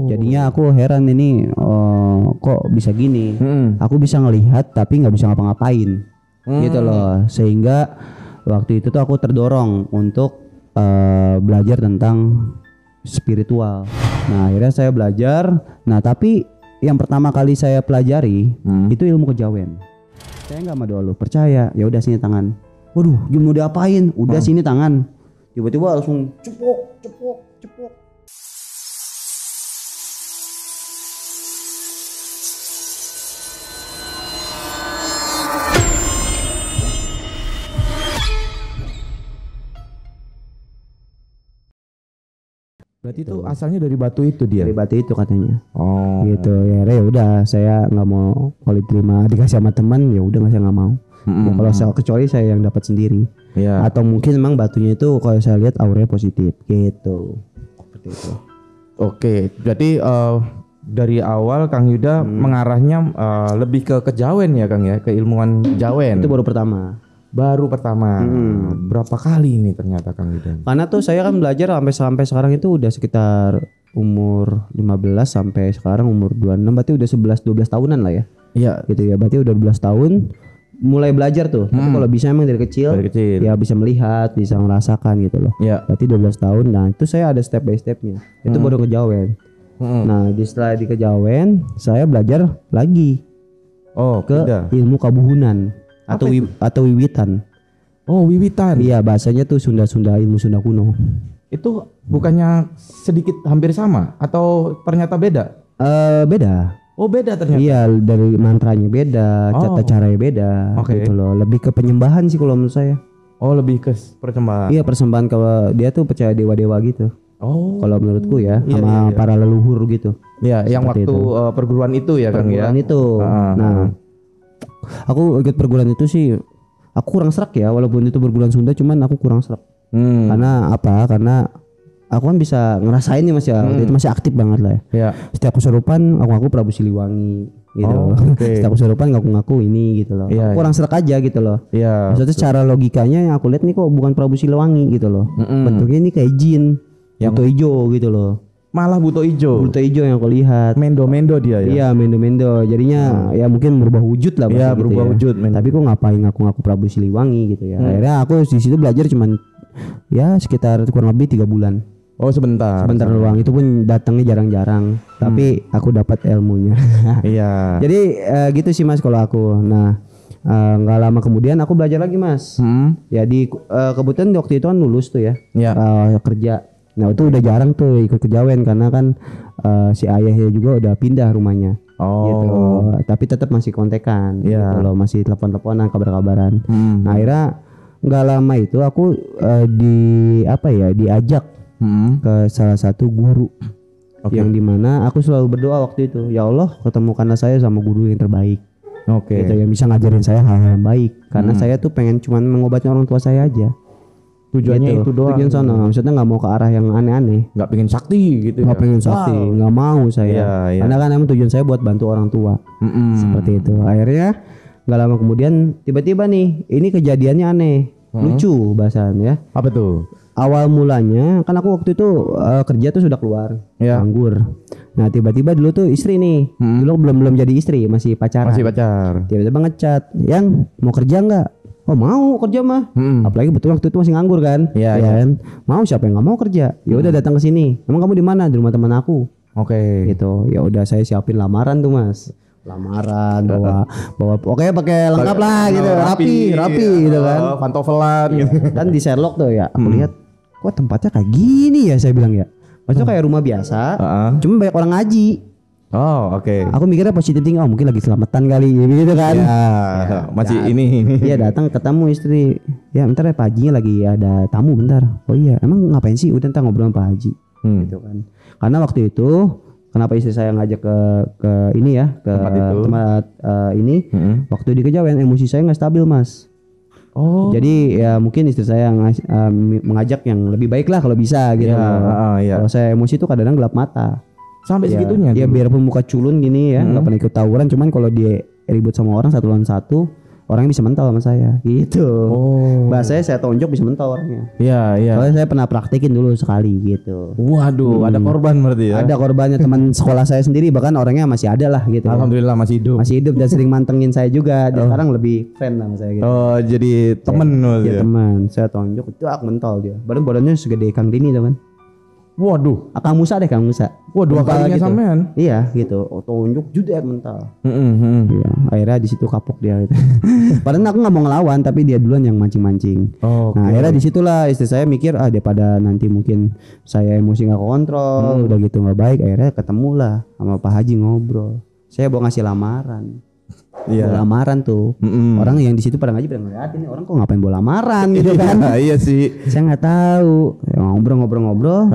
Jadinya aku heran ini kok bisa gini. Aku bisa ngelihat tapi nggak bisa ngapa-ngapain gitu loh. Sehingga waktu itu tuh aku terdorong untuk belajar tentang spiritual. Nah akhirnya saya belajar. Nah tapi yang pertama kali saya pelajari itu ilmu kejawen. Saya nggak sama dulu percaya. Ya udah sini tangan. Waduh, mau diapain? Udah sini tangan. Tiba-tiba langsung cepok. Berarti itu asalnya dari batu itu dia. Dari batu itu katanya. Oh. Gitu ya. Ya udah, saya nggak mau kalau diterima dikasih sama teman, ya udah saya nggak mau. Ya, kalau saya kecuali saya yang dapat sendiri. Iya. Atau mungkin memang batunya itu kalau saya lihat auranya positif gitu. Seperti itu. Oke, berarti dari awal Kang Yuda mengarahnya lebih ke kejawen ya Kang ya, keilmuan kejawen. Itu baru pertama. Berapa kali ini ternyata Kang Yuda? Karena tuh saya kan belajar sampai sekarang itu udah sekitar umur 15 sampai sekarang umur 26, berarti udah 11-12 tahunan lah ya. Iya. Gitu ya. Berarti udah 12 tahun mulai belajar tuh. Tapi kalau bisa emang dari kecil ya bisa melihat, bisa merasakan gitu loh. Iya. Berarti 12 tahun. Nah, itu saya ada step by stepnya. Itu baru kejawen. Nah, setelah di kejawen saya belajar lagi ke ilmu kabuhunan atau wiwitan. Oh, wiwitan. Iya, bahasanya tuh Sunda ilmu Sunda kuno. Itu bukannya sedikit hampir sama atau ternyata beda? Beda. Oh, beda ternyata. Iya, dari mantranya beda, tata caranya beda. Gitu loh. Lebih ke penyembahan sih kalau menurut saya. Oh, lebih ke persembahan. Iya, persembahan kalau dia tuh percaya dewa-dewa gitu. Oh. Kalau menurutku ya, sama para leluhur gitu. Iya, yang waktu perguruan itu ya Kang ya. Perguruan itu. Nah, aku ikut perguruan itu sih aku kurang serak ya, walaupun itu perguruan Sunda, cuman aku kurang serak. Karena apa? Karena aku kan bisa ngerasain nih Mas ya, waktu itu masih aktif banget lah ya. Iya. Setiap kesurupan aku Prabu Siliwangi gitu. Setiap kesurupan ngaku ini gitu loh. Aku kurang serak aja gitu loh. Iya. Maksudnya secara logikanya yang aku lihat nih kok bukan Prabu Siliwangi gitu loh. Bentuknya ini kayak jin yang buto hijau gitu loh. Malah buto hijau yang aku lihat. Mendo dia ya. Iya, mendo. Jadinya ya mungkin berubah wujud lah. Iya, berubah wujud. Tapi kok ngapain ngaku Prabu Siliwangi gitu ya. Akhirnya aku di situ belajar cuman ya sekitar kurang lebih 3 bulan. Oh, sebentar doang. Itu pun datangnya jarang-jarang. Tapi aku dapat ilmunya. Iya. Jadi gitu sih Mas kalau aku. Nah, nggak lama kemudian aku belajar lagi Mas. Ya di kebetulan waktu itu kan lulus tuh ya. Kerja. Nah itu udah jarang tuh ikut kejawen karena kan si ayahnya juga udah pindah rumahnya. Gitu. Tapi tetap masih kontekan. Kalau masih telepon-teleponan, kabar-kabaran. Nah akhirnya nggak lama itu aku diajak ke salah satu guru. Yang dimana aku selalu berdoa waktu itu, ya Allah ketemukanlah saya sama guru yang terbaik. Gitu, yang bisa ngajarin saya hal-hal yang baik. Karena saya tuh pengen cuman mengobati orang tua saya aja. Tujuannya itu doang. Tujuan sana, maksudnya nggak mau ke arah yang aneh-aneh. Nggak pengen sakti gitu. Nggak pengen sakti, nggak mau saya. Karena kan emang tujuan saya buat bantu orang tua. Seperti itu. Akhirnya nggak lama kemudian tiba-tiba nih, ini kejadiannya aneh, lucu bahasannya. Apa tuh? Awal mulanya kan aku waktu itu kerja tuh sudah keluar, nganggur. Nah tiba-tiba dulu tuh istri nih, dulu belum jadi istri, masih pacaran. Tiba-tiba ngechat, yang mau kerja nggak? Oh mau kerja mah, apalagi betul waktu itu masih nganggur kan, kan? Mau siapa yang nggak mau kerja? Ya udah datang ke sini. Emang kamu di mana? Di rumah teman aku. Gitu. Ya udah saya siapin lamaran tuh Mas. Lamaran bawa pokoknya pakai lengkap lah gitu, rapi gitu kan. Pantofelan gitu. Kan di Sherlock tuh ya. Aku lihat kok tempatnya kayak gini ya, saya bilang ya. Maksudnya kayak rumah biasa, cuma banyak orang ngaji. Aku mikirnya positif tinggi, mungkin lagi selamatan kali gitu kan. Masih ini. Iya datang ketemu istri. Ya bentar ya Pak Hajinya lagi ada tamu bentar. Oh iya, emang ngapain sih? Udah ntar ngobrol sama Pak Haji. Gitu kan. Karena waktu itu kenapa istri saya ngajak ke ini ya, ke tempat ini. Waktu di kejawen emosi saya nggak stabil Mas. Jadi ya mungkin istri saya mengajak yang lebih baik lah kalau bisa gitu. Kalau saya emosi itu kadang-kadang gelap mata. Sampai segitunya. Ya biarpun muka culun gini ya, nggak pernah ikut tawuran, cuman kalau dia ribut sama orang satu lawan satu, orangnya bisa mental sama saya gitu. Bahasanya saya tonjok bisa mental orangnya. Iya. Soalnya saya pernah praktekin dulu sekali gitu. Waduh, ada korban berarti ya? Ada korbannya, teman sekolah saya sendiri, bahkan orangnya masih ada lah gitu. Alhamdulillah masih hidup. Masih hidup dan sering mantengin saya juga. Dia sekarang lebih friend sama saya gitu. Oh, jadi temen ya? Teman. Saya tonjok itu mental dia. Badannya segede Kang Dini teman. Waduh, Kang Musa deh, Kang Musa. Wah, 2 kalinya gitu. Sampean. Iya gitu. Tonjok judet mental. Iya, akhirnya di situ kapok dia gitu. Padahal aku nggak mau ngelawan, tapi dia duluan yang mancing-mancing. Nah, akhirnya disitulah istri saya mikir daripada nanti mungkin saya emosi nggak kontrol, udah gitu nggak baik. Akhirnya ketemulah sama Pak Haji ngobrol. Saya mau ngasih lamaran. Bola lamaran tuh. Orang yang di situ pada ngaji pada ngeliatin nih orang kok ngapain bola lamaran gitu kan. Iya sih. Saya nggak tahu. Ya, ngobrol-ngobrol.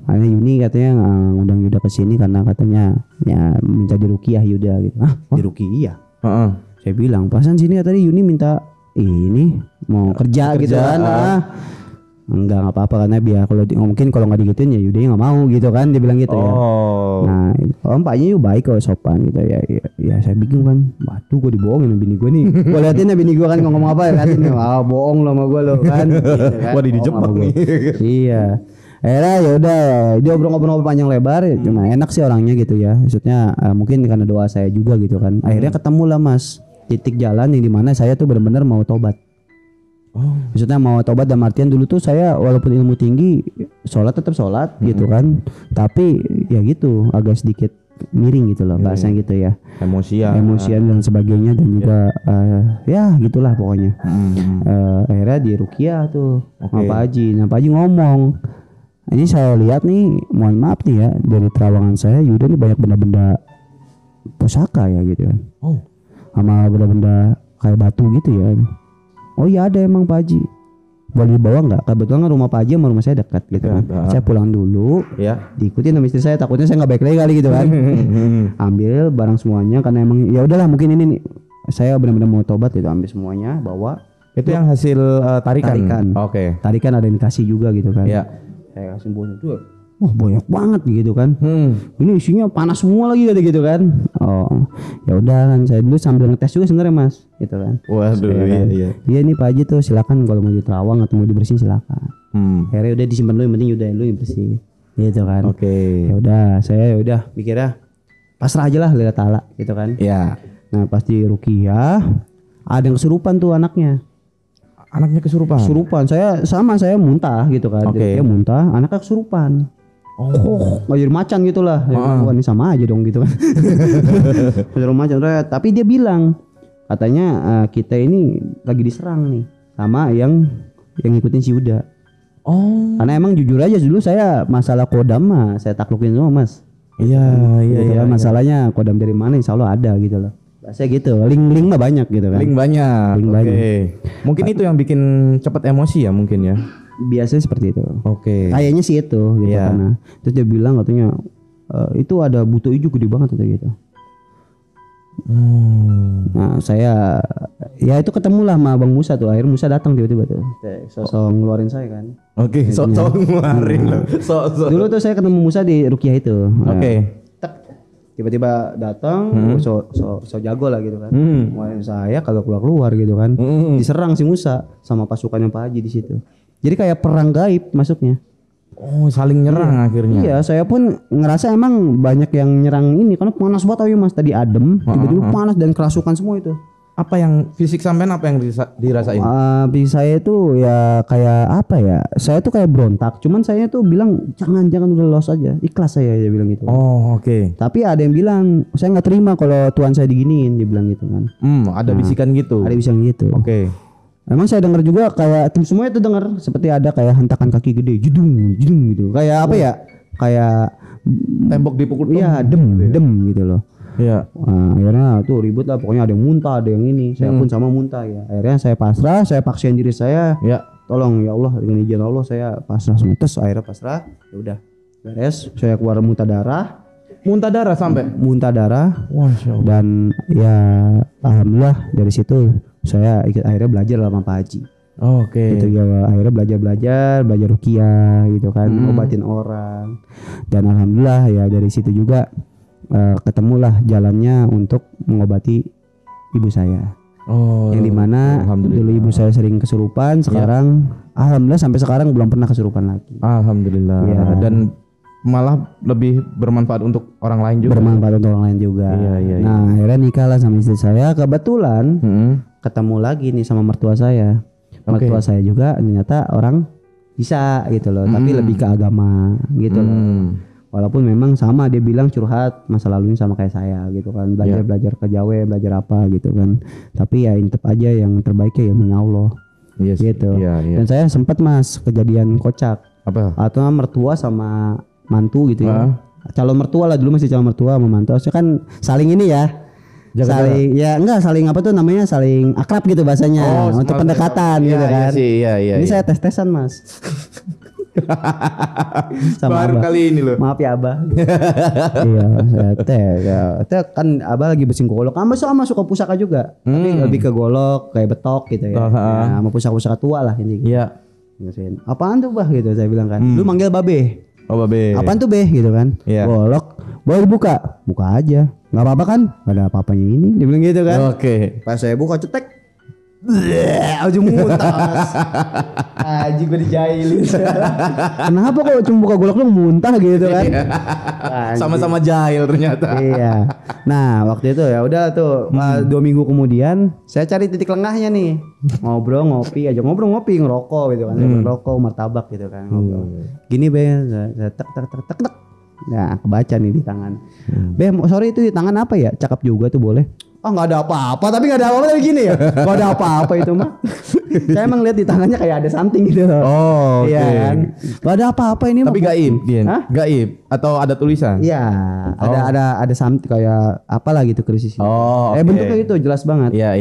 Akhirnya Yuni katanya ngundang Yuda ke sini karena katanya ya minta diruqyah Yuda gitu. Diruqyah. Saya bilang, "Pasan sini ya tadi Yuni minta ini mau kerja gitu kan." Enggak apa-apa karena biar mungkin kalau nggak digituin ya Yuda nggak mau gitu kan, dia bilang gitu ya. Nah Pak Haji baik kalau sopan gitu ya saya bingung kan, waduh gue dibohongin sama bini gue nih. Gue liatin ya bini gue kan ngomong apa ya, liatin bohong lo sama gue lo kan, gitu kan. Wah dijebak nih. Iya. Akhirnya ya udah dia ngobrol-ngobrol panjang lebar, cuma enak sih orangnya gitu ya. Maksudnya mungkin karena doa saya juga gitu kan. Akhirnya ketemu lah Mas titik jalan yang dimana saya tuh benar-benar mau tobat. Maksudnya mau tobat dalam artian dulu tuh saya walaupun ilmu tinggi sholat tetap sholat gitu kan, tapi ya gitu agak sedikit miring gitu loh bahasanya gitu ya, emosian dan sebagainya dan juga ya gitulah pokoknya. Akhirnya di ruqyah tuh sama Pak Haji. Nah Pak Haji ngomong, ini saya lihat nih, mohon maaf nih ya, dari terawangan saya Yuda nih banyak benda-benda pusaka ya gitu kan, sama benda-benda kayak batu gitu ya. Oh iya ada emang Pak Haji, boleh dibawa nggak? Kebetulan kan rumah Pak Haji sama rumah saya dekat gitu kan. Saya pulang dulu, diikutin sama istri saya, takutnya saya nggak baik lagi kali gitu kan. Ambil barang semuanya karena emang ya udahlah mungkin ini nih saya benar-benar mau tobat gitu, ambil semuanya bawa. Itu yang hasil tarikan. Tarikan ada yang dikasih juga gitu kan. Saya kasih bonus tuh. Wah banyak banget gitu kan. Ini isinya panas semua lagi gitu kan. Oh ya udah kan saya dulu sambil ngetes juga sebenarnya Mas gitu kan. Waduh iya. Iya nih Pak Haji tuh silakan kalau mau diterawang atau mau dibersihin silakan. Akhirnya udah disimpan dulu, yang penting udah lu yang bersih gitu kan. Ya udah saya mikirnya pasrah aja lah lillahi ta'ala gitu kan. Nah pas di ruqyah ada yang kesurupan tuh anaknya. Kesurupan. Saya muntah gitu kan. Dia muntah, anaknya kesurupan. Nggak jadi macan gitulah. Ini sama aja dong gitu kan. Jadi macan. Tapi dia bilang katanya kita ini lagi diserang nih sama yang ngikutin si Yuda. Karena emang jujur aja dulu saya masalah kodam mah saya taklukin semua Mas. Iya. Masalahnya kodam dari mana insya Allah ada gitu loh. Saya gitu, link mah banyak gitu kan. Link banyak. Mungkin itu yang bikin cepat emosi ya mungkin ya. Biasanya seperti itu. Kayaknya sih itu gitu karena terus dia bilang katanya itu ada buto hijau gede banget katanya gitu. Nah saya ya itu ketemulah sama Bang Musa tuh. Akhirnya Musa datang tiba-tiba tuh. Sosok ngeluarin saya kan. Sosok ngeluarin loh. Dulu tuh saya ketemu Musa di ruqyah itu. Tiba-tiba datang, so jago lah gitu kan. Saya kagak keluar gitu kan. Diserang si Musa sama pasukannya Pak Haji di situ. Jadi kayak perang gaib masuknya. Saling nyerang akhirnya. Iya, saya pun ngerasa emang banyak yang nyerang ini karena panas banget aja Mas, tadi adem, tiba-tiba panas dan kerasukan semua itu. Apa yang fisik sampean apa yang dirasain? Fisik saya itu ya kayak apa ya? Saya tuh kayak berontak. Cuman saya tuh bilang jangan udah los aja. Ikhlas saya dia bilang gitu. Tapi ada yang bilang saya nggak terima kalau Tuhan saya diginiin, dia bilang gitu kan. Ada bisikan gitu. Ada bisikan gitu. Emang saya dengar juga kayak semua itu dengar seperti ada kayak hentakan kaki gede, jedung gitu. Kayak apa ya? Kayak tembok dipukul. Iya, dem gitu loh. Akhirnya tuh ribut lah, pokoknya ada yang muntah, ada yang ini. Saya pun sama muntah ya. Akhirnya saya pasrah, saya paksain diri saya. Tolong ya Allah, dengan izin Allah saya pasrah semua. Terus akhirnya pasrah, ya udah beres. Saya keluar muntah darah sampai muntah darah. Dan ya alhamdulillah dari situ saya akhirnya belajar sama Pak Haji. Gitu ya, akhirnya belajar ruqyah gitu kan, obatin orang. Dan alhamdulillah ya dari situ juga ketemulah jalannya untuk mengobati ibu saya. Yang dimana dulu ibu saya sering kesurupan, sekarang alhamdulillah sampai sekarang belum pernah kesurupan lagi. Alhamdulillah. Ya. Dan malah lebih bermanfaat untuk orang lain juga. Bermanfaat untuk orang lain juga. Iya. Nah akhirnya nikah lah sama istri saya. Kebetulan ketemu lagi nih sama mertua saya. Mertua saya juga ternyata orang bisa gitu loh, tapi lebih ke agama gitu loh. Walaupun memang sama dia bilang curhat masa lalunya sama kayak saya gitu kan, belajar ke Jawa, belajar apa gitu kan. Tapi ya tetap aja yang terbaiknya ilmunya Allah. Gitu. Dan saya sempat Mas kejadian kocak. Apa? Atau mertua sama mantu gitu ya. Calon mertua lah, dulu masih calon mertua sama mantu. Harusnya kan saling ini ya. Saling ya enggak saling apa tuh namanya, saling akrab gitu bahasanya untuk pendekatan gitu kan. Ini saya tes-tesan Mas. Sama baru Abah. Kali ini loh. Maaf ya Abah. Iya, saya kan Abah lagi bersihin golok. Sama suka pusaka juga. Tapi lebih ke golok kayak betok gitu ya. Ya sama pusaka-pusaka tua lah ini. Iya. Apaan tuh Bah gitu saya bilang kan. Lu manggil Babe. Oh Babe. Apaan tuh Be gitu kan. Golok. Boleh dibuka. Buka aja. Enggak apa-apa kan? Enggak ada apa-apanya ini. Dia bilang gitu kan. Oke. Pas saya buka cetek. Ujung muntah. Aji gue dijahilin. Kenapa kok cuma buka golok lu muntah gitu kan? Sama-sama jahil ternyata. Iya. Nah waktu itu ya udah tuh 2 minggu kemudian saya cari titik lengahnya nih. Ngobrol ngopi aja, ngopi ngerokok gitu kan. Ngerokok martabak gitu kan. Ngobrol. Gini Be, saya tek. Nah kebaca nih di tangan. Be sorry itu di tangan apa ya? Cakep juga tuh boleh. Oh nggak ada apa-apa, tapi nggak ada apa-apa tapi gini ya, nggak ada apa-apa itu mah. Saya emang lihat di tangannya kayak ada something gitu loh. Oh, iya kan. Nggak ada apa-apa ini. Tapi gaib, gaib atau ada tulisan? Iya, ada something kayak apalah gitu krisis. Oh, bentuknya itu jelas banget. Iya.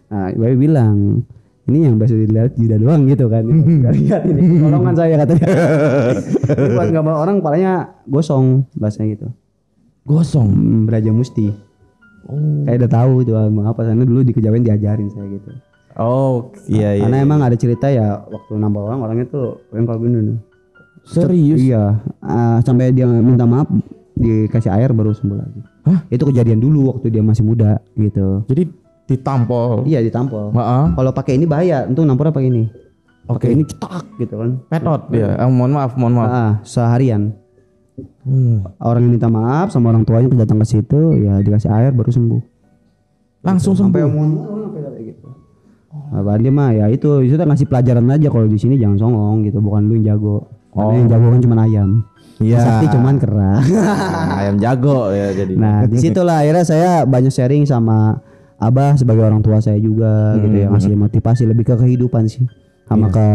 Nah, Babe bilang ini yang bisa dilihat Juda doang gitu kan. Lihat ini, tolongan saya katanya. Ini buat nggak orang palanya gosong bahasanya gitu. Gosong, Beraja Musti. Kayak udah tahu itu apa sana dulu di Kejawen diajarin saya gitu. Iya. Karena emang ada cerita ya waktu nambah orangnya tuh kalau gini. Serius? Iya. Sampai dia minta maaf dikasih air baru sembuh lagi. Hah? Itu kejadian dulu waktu dia masih muda gitu. Jadi ditampol. Iya ditampol. Kalau pakai ini bahaya, untung nampolnya pakai ini. Pakai ini cetak gitu kan. Petot dia. Mohon maaf. Seharian. Orang yang minta maaf sama orang tuanya datang ke situ ya dikasih air baru sembuh. Langsung sembuh. Sampai sampai kayak gitu. Dia mah ya itu ngasih pelajaran aja kalau di sini jangan songong gitu, bukan lu yang jago. Karena yang jago kan cuma ayam. Iya. Sakti cuman kera. Ayam jago ya jadi. Nah, disitulah akhirnya saya banyak sharing sama Abah sebagai orang tua saya juga gitu ya, ngasih motivasi lebih ke kehidupan sih. Sama ke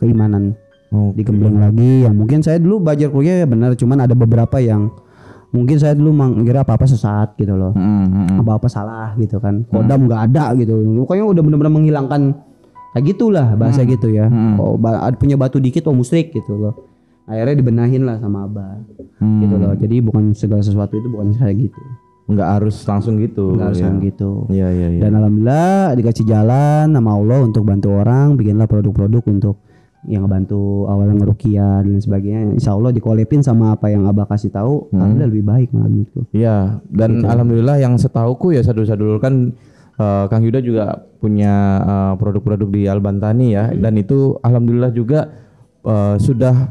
keimanan. Digembleng lagi yang mungkin saya dulu belajar kuliah ya benar, cuman ada beberapa yang mungkin saya dulu mengira apa-apa sesat gitu loh. Apa-apa salah gitu kan. Kodam enggak ada gitu. Pokoknya udah benar-benar menghilangkan kayak gitulah bahasa gitu ya. Punya batu dikit musyrik gitu loh. Akhirnya dibenahin lah sama Abah. Gitu loh. Jadi bukan segala sesuatu itu bukan kayak gitu. Enggak harus langsung gitu. Enggak harus langsung gitu. Iya. Dan alhamdulillah dikasih jalan sama Allah untuk bantu orang, bikinlah produk-produk untuk yang ngebantu awalnya ngerukiah dan sebagainya. Insya Allah dikolepin sama apa yang Abah kasih tahu, alhamdulillah lebih baik menurutku. Iya, dan gitu. Alhamdulillah yang setauku ya sadul-sadul kan Kang Yuda juga punya produk-produk di Albantani ya, dan itu alhamdulillah juga sudah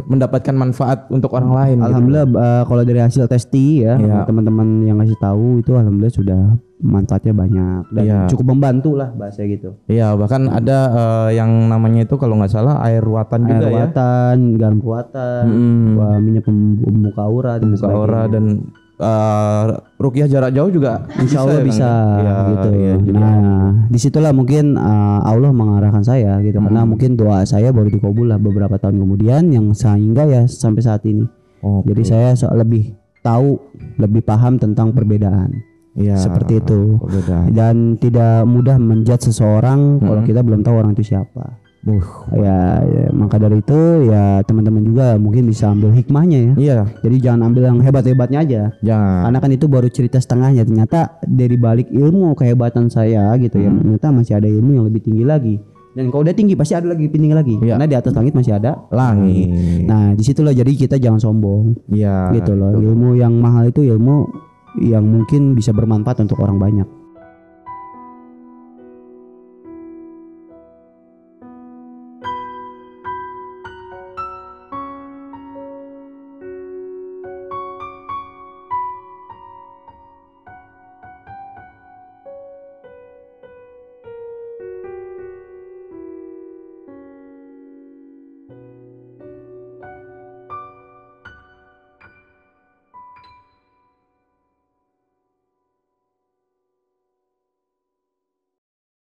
mendapatkan manfaat untuk orang lain. Alhamdulillah gitu. Kalau dari hasil testi ya, teman-teman yang ngasih tahu itu alhamdulillah sudah manfaatnya banyak dan cukup membantu lah bahasa gitu. Iya, bahkan ada yang namanya itu kalau nggak salah air ruatan juga ya. Garam buatan, minyak pembuka aura dan sebagainya. Dan ruqyah jarak jauh juga insya Allah bisa gitu. Nah, disitulah mungkin Allah mengarahkan saya gitu, karena mungkin doa saya baru dikabul lah beberapa tahun kemudian yang sehingga ya sampai saat ini. Jadi saya lebih tahu, lebih paham tentang perbedaan. Seperti itu. Dan tidak mudah menjudge seseorang kalau kita belum tahu orang itu siapa. Ya, maka dari itu ya teman-teman juga mungkin bisa ambil hikmahnya ya. Iya. Jadi jangan ambil yang hebat-hebatnya aja. Jangan. Karena kan itu baru cerita setengahnya. Ternyata dari balik ilmu kehebatan saya gitu ya, ternyata masih ada ilmu yang lebih tinggi lagi. Dan kalau udah tinggi pasti ada lagi tinggi lagi. Karena di atas langit masih ada langit. Nah, disitulah jadi kita jangan sombong. Iya. Gitu loh. Ilmu yang mahal itu ilmu yang mungkin bisa bermanfaat untuk orang banyak.